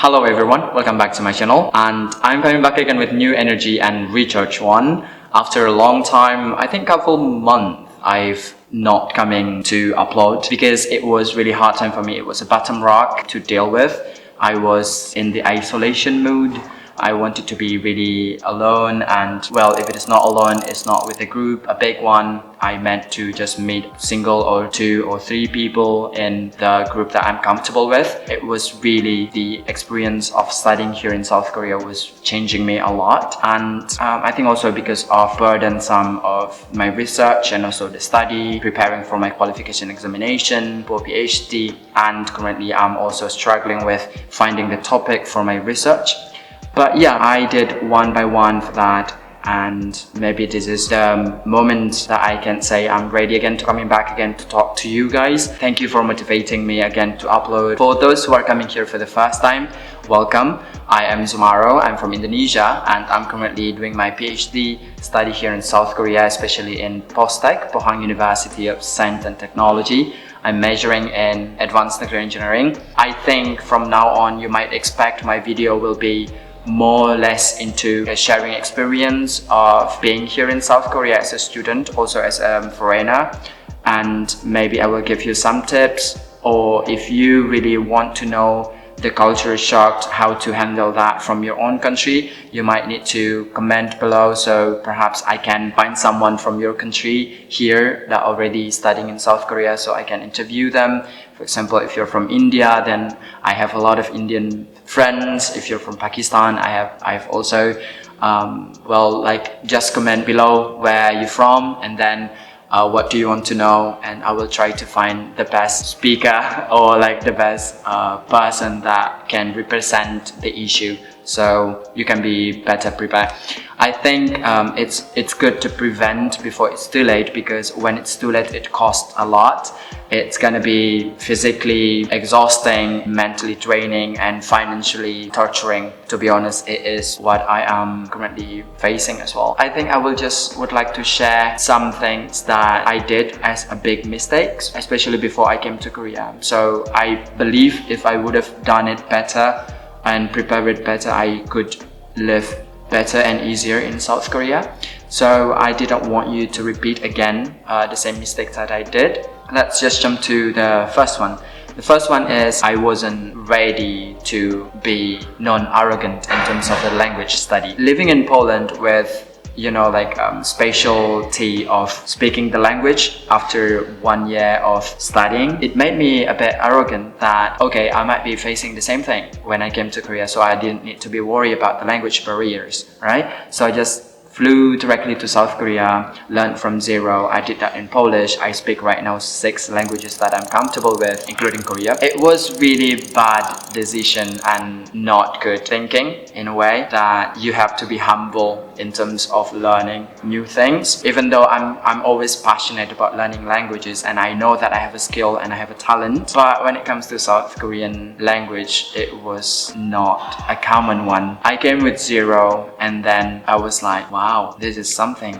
Hello everyone, welcome back to my channel, and I'm coming back again with new energy and recharge one. After a long time, I think couple months, I've not coming to upload because it was really hard time for me. It was a bottom rock to deal with. I was in the isolation mood. I wanted to be really alone, and well, if it is not alone, it's not with a group, a big one. I meant to just meet single or two or three people in the group that I'm comfortable with. It was really the experience of studying here in South Korea was changing me a lot, and I think also because of burdensome of my research and also the study, preparing for my qualification examination for PhD, and currently I'm also struggling with finding the topic for my research. But yeah, I did one by one for that, and maybe this is the moment that I can say I'm ready again to coming back again to talk to you guys. Thank you for motivating me again to upload. For those who are coming here for the first time, welcome. I am Zumaro, I'm from Indonesia, and I'm currently doing my PhD study here in South Korea, especially in Postek, Pohang University of Science and Technology. I'm majoring in Advanced Nuclear Engineering. I think from now on you might expect my video will be more or less into a sharing experience of being here in South Korea as a student, also as a foreigner, and maybe I will give you some tips, or if you really want to know the culture shock, how to handle that from your own country, you might need to comment below, so perhaps I can find someone from your country here that already studying in South Korea, so I can interview them. For example, if you're from India, then I have a lot of Indian friends. If you're from Pakistan, I've also just comment below where you're from, and then what do you want to know, and I will try to find the best speaker or the best person that can represent the issue, so you can be better prepared. I think it's good to prevent before it's too late, because when it's too late it costs a lot. It's gonna be physically exhausting, mentally draining, and financially torturing. To be honest, it is what I am currently facing as well. I think I would like to share some things that I did as a big mistakes, especially before I came to Korea. So I believe if I would have done it better and prepared it better, I could live better and easier in South Korea. So I didn't want you to repeat again the same mistakes that I did. Let's just jump to the first one. The first one is I wasn't ready to be non-arrogant in terms of the language study. Living in Poland with specialty of speaking the language after 1 year of studying, it made me a bit arrogant that okay, I might be facing the same thing when I came to Korea, so I didn't need to be worried about the language barriers, right? So I just flew directly to South Korea, learned from zero. I did that in Polish. I speak right now 6 languages that I'm comfortable with, including Korea. It was really bad decision and not good thinking, in a way that you have to be humble in terms of learning new things. Even though I'm always passionate about learning languages, and I know that I have a skill and I have a talent, but when it comes to South Korean language, it was not a common one. I came with zero, and then I was like, wow, this is something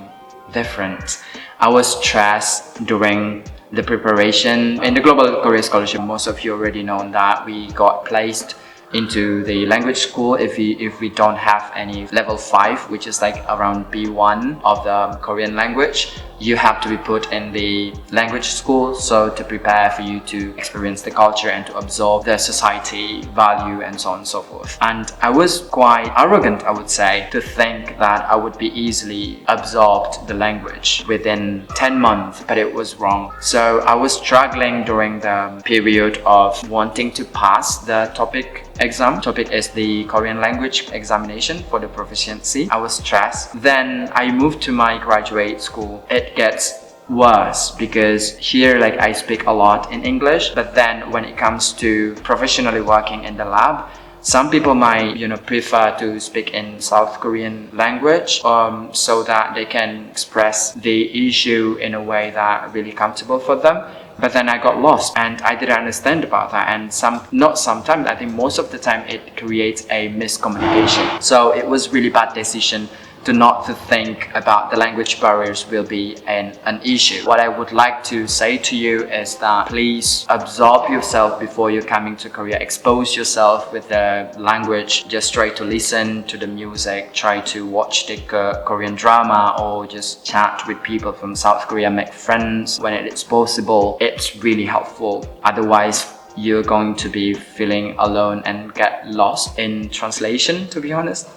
different. I was stressed during the preparation. In the Global Korea Scholarship, most of you already know that we got placed into the language school if we don't have any level 5, which is around B1 of the Korean language. You have to be put in the language school, so to prepare for you to experience the culture and to absorb the society value and so on and so forth. And I was quite arrogant, I would say, to think that I would be easily absorbed the language within 10 months, but it was wrong. So I was struggling during the period of wanting to pass the topic exam. Topic is the Korean language examination for the proficiency. I was stressed. Then I moved to my graduate school. It gets worse because here I speak a lot in English, but then when it comes to professionally working in the lab, some people might prefer to speak in South Korean language so that they can express the issue in a way that really comfortable for them. But then I got lost and I didn't understand about that, and I think most of the time it creates a miscommunication. So it was really bad decision to not to think about the language barriers will be an issue. What I would like to say to you is that please absorb yourself before you're coming to Korea. Expose yourself with the language. Just try to listen to the music, try to watch the Korean drama, or just chat with people from South Korea, make friends when it is possible. It's really helpful. Otherwise, you're going to be feeling alone and get lost in translation, to be honest.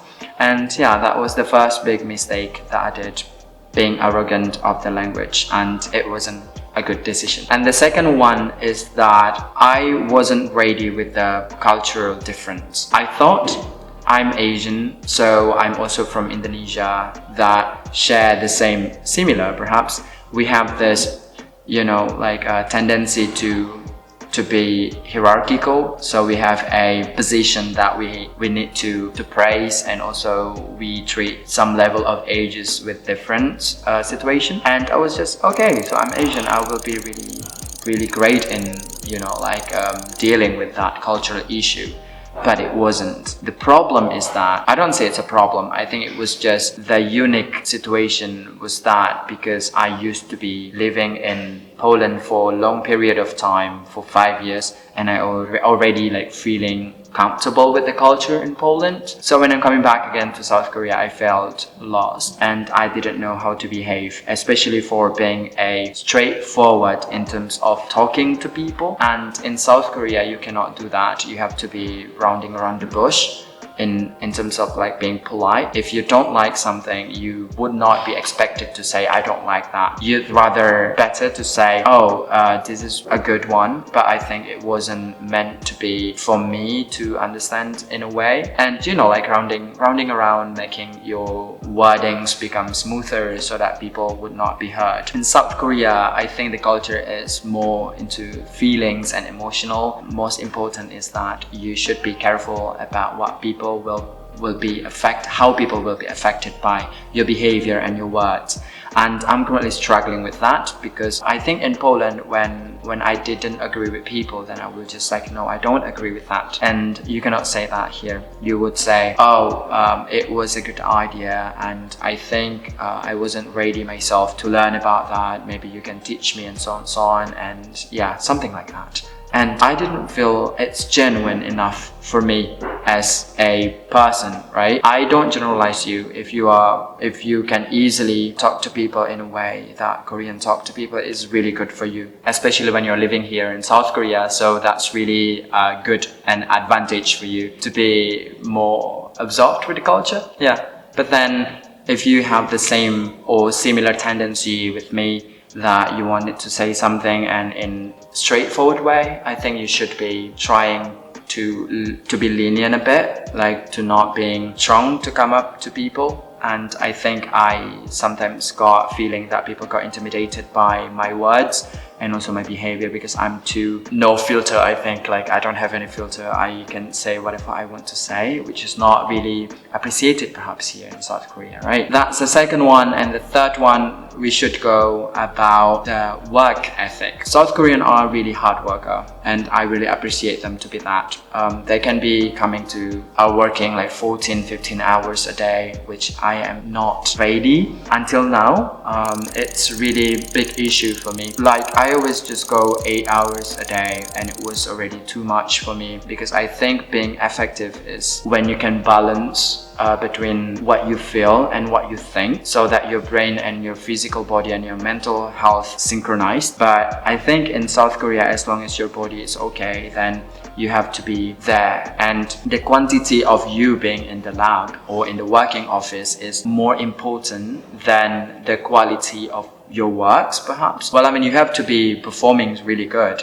And yeah, that was the first big mistake that I did, being arrogant of the language, and it wasn't a good decision. And the second one is that I wasn't ready with the cultural difference. I thought I'm Asian, so I'm also from Indonesia, that share the similar perhaps. We have this, like a tendency to be hierarchical, so we have a position that we need to praise, and also we treat some level of ages with different situation. And I was just, okay, so I'm Asian, I will be really great in dealing with that cultural issue. But it wasn't. The problem is that, I don't say it's a problem, I think it was just the unique situation was that because I used to be living in Poland for a long period of time, for 5 years, and I already feeling comfortable with the culture in Poland. So when I'm coming back again to South Korea, I felt lost and I didn't know how to behave, especially for being a straightforward in terms of talking to people. And in South Korea, you cannot do that. You have to be rounding around the bush in terms of being polite. If you don't like something, you would not be expected to say, I don't like that. You'd rather better to say, this is a good one, but I think it wasn't meant to be for me to understand in a way. And rounding around, making your wordings become smoother so that people would not be hurt. In South Korea, I think the culture is more into feelings and emotional. Most important is that you should be careful about what people how people will be affected by your behavior and your words. And I'm currently struggling with that, because I think in Poland, when I didn't agree with people, then I would just no, I don't agree with that. And you cannot say that here. You would say, it was a good idea, and I think I wasn't ready myself to learn about that. Maybe you can teach me, and so on, and yeah, something like that. And I didn't feel it's genuine enough for me as a person, right? I don't generalize you. If you can easily talk to people in a way that Korean talk to people, is really good for you, especially when you're living here in South Korea. So that's really good and advantage for you to be more absorbed with the culture. Yeah. But then if you have the same or similar tendency with me, that you wanted to say something and in straightforward way, I think you should be trying to be lenient a bit, to not being strong to come up to people. And I think I sometimes got feeling that people got intimidated by my words and also my behavior, because I'm too no filter. I think I don't have any filter. I can say whatever I want to say, which is not really appreciated perhaps here in South Korea, right? That's the second one. And the third one, we should go about the work ethic. South Koreans are really hard worker, and I really appreciate them to be that. They can be coming to working 14, 15 hours a day, which I am not ready until now. It's really big issue for me. I always just go 8 hours a day, and it was already too much for me, because I think being effective is when you can balance between what you feel and what you think, so that your brain and your physical body and your mental health synchronized. But I think in South Korea, as long as your body is okay, then you have to be there. And the quantity of you being in the lab or in the working office is more important than the quality of your works, perhaps. Well, you have to be performing really good,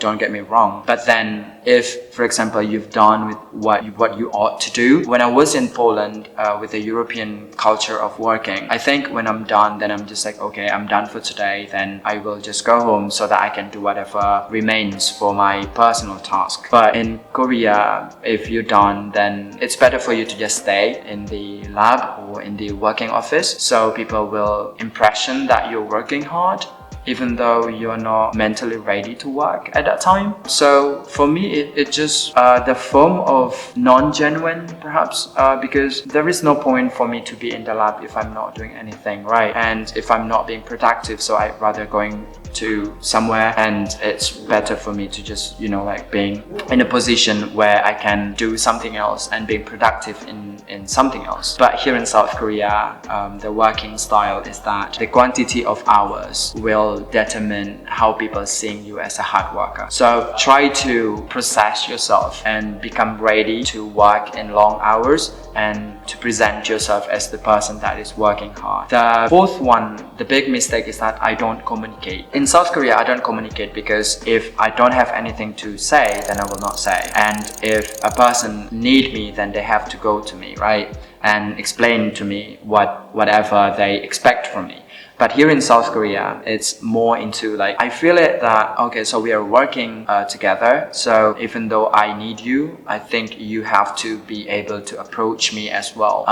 don't get me wrong. But then if, for example, you've done with what you ought to do. When I was in Poland with the European culture of working, I think when I'm done, then I'm just okay, I'm done for today, then I will just go home so that I can do whatever remains for my personal task. But in Korea, if you're done, then it's better for you to just stay in the lab or in the working office, so people will impression that you're working hard. even though you're not mentally ready to work at that time. So for me, it just the form of non-genuine, perhaps, because there is no point for me to be in the lab if I'm not doing anything, right? And if I'm not being productive, so I'd rather going to somewhere, and it's better for me to just, you know, like being in a position where I can do something else and being productive in something else. But here in South Korea, the working style is that the quantity of hours will determine how people are seeing you as a hard worker. So try to process yourself and become ready to work in long hours and to present yourself as the person that is working hard. The fourth one, the big mistake, is that I don't communicate. In South Korea, I don't communicate because if I don't have anything to say, then I will not say. And if a person need me, then they have to go to me, right? And explain to me whatever they expect from me. But here in South Korea, it's more into like, I feel it that, okay, so we are working together. So even though I need you, I think you have to be able to approach me as well,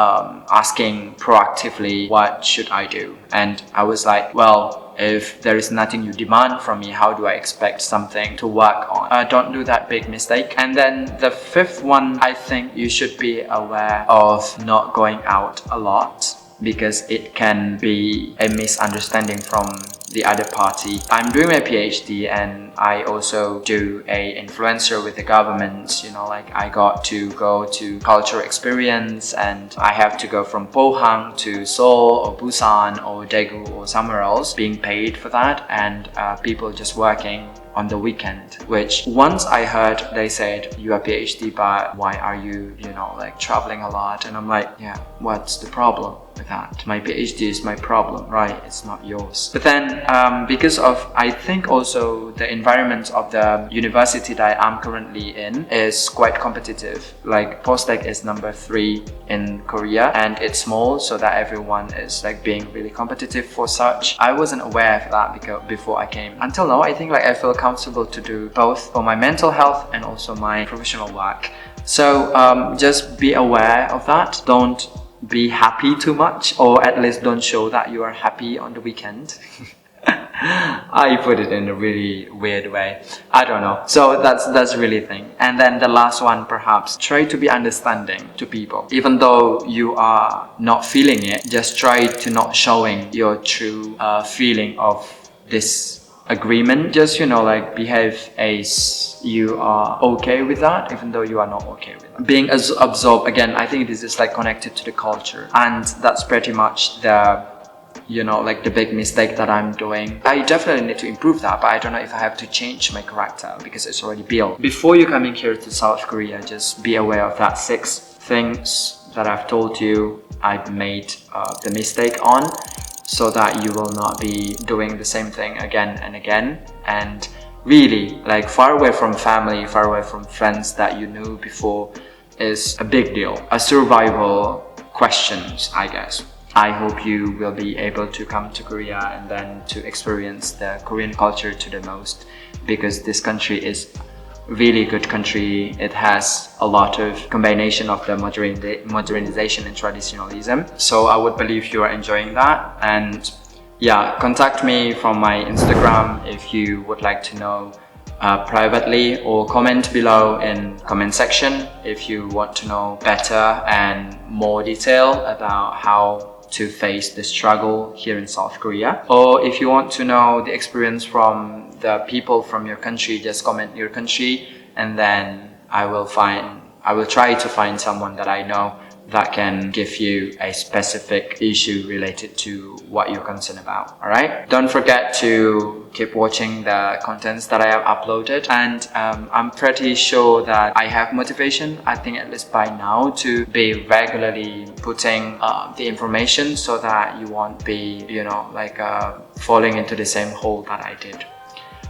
asking proactively, what should I do? And I was like, well, if there is nothing you demand from me, how do I expect something to work on? Don't do that big mistake. And then the fifth one, I think you should be aware of not going out a lot, because it can be a misunderstanding from the other party. I'm doing my PhD and I also do a influencer with the government, you know, like I got to go to cultural experience and I have to go from Pohang to Seoul or Busan or Daegu or somewhere else, being paid for that, and people just working on the weekend. Which once I heard, they said, you are PhD, but why are you, you know, like traveling a lot? And I'm like, yeah, what's the problem with that? My PhD is my problem, right? It's not yours. But then because of, I think also the environment of the university that I'm currently in is quite competitive. Like postdoc is number 3 in Korea and it's small, so that everyone is like being really competitive for such. I wasn't aware of that because before I came. Until now, I think like I feel comfortable to do both for my mental health and also my professional work. So just be aware of that. Don't be happy too much, or at least don't show that you are happy on the weekend. I put it in a really weird way. I don't know. So that's really thing. And then the last one, perhaps, try to be understanding to people. Even though you are not feeling it, just try to not showing your true feeling of this agreement. Just, you know, like behave as you are okay with that, even though you are not okay with it. Being absorbed, again, I think this is like connected to the culture, and that's pretty much the, you know, like the big mistake that I'm doing. I definitely need to improve that, but I don't know if I have to change my character because it's already built. Before you coming here to South Korea, just be aware of that 6 things that I've told you I've made the mistake on, so that you will not be doing the same thing again and again. And really, like, far away from family, far away from friends that you knew before is a big deal. A survival questions, I guess. I hope you will be able to come to Korea and then to experience the Korean culture to the most, because this country is really good country. It has a lot of combination of the modernization and traditionalism. So I would believe you are enjoying that. And yeah, contact me from my Instagram if you would like to know privately, or comment below in comment section if you want to know better and more detail about how to face the struggle here in South Korea. Or if you want to know the experience from the people from your country, just comment your country, and then I will try to find someone that I know that can give you a specific issue related to what you're concerned about. Alright? Don't forget to keep watching the contents that I have uploaded, and I'm pretty sure that I have motivation, I think at least by now, to be regularly putting the information so that you won't be, you know, like falling into the same hole that I did.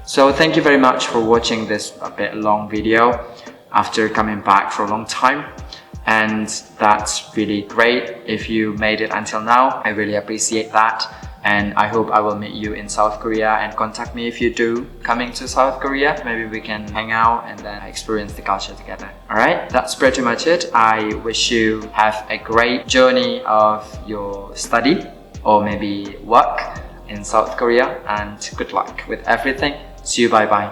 So thank you very much for watching this a bit long video after coming back for a long time. And that's really great if you made it until now. I really appreciate that, and I hope I will meet you in South Korea, and contact me if you do coming to South Korea. Maybe we can hang out and then experience the culture together. Alright, that's pretty much it. I wish you have a great journey of your study or maybe work, in South Korea, and good luck with everything. See you, bye bye.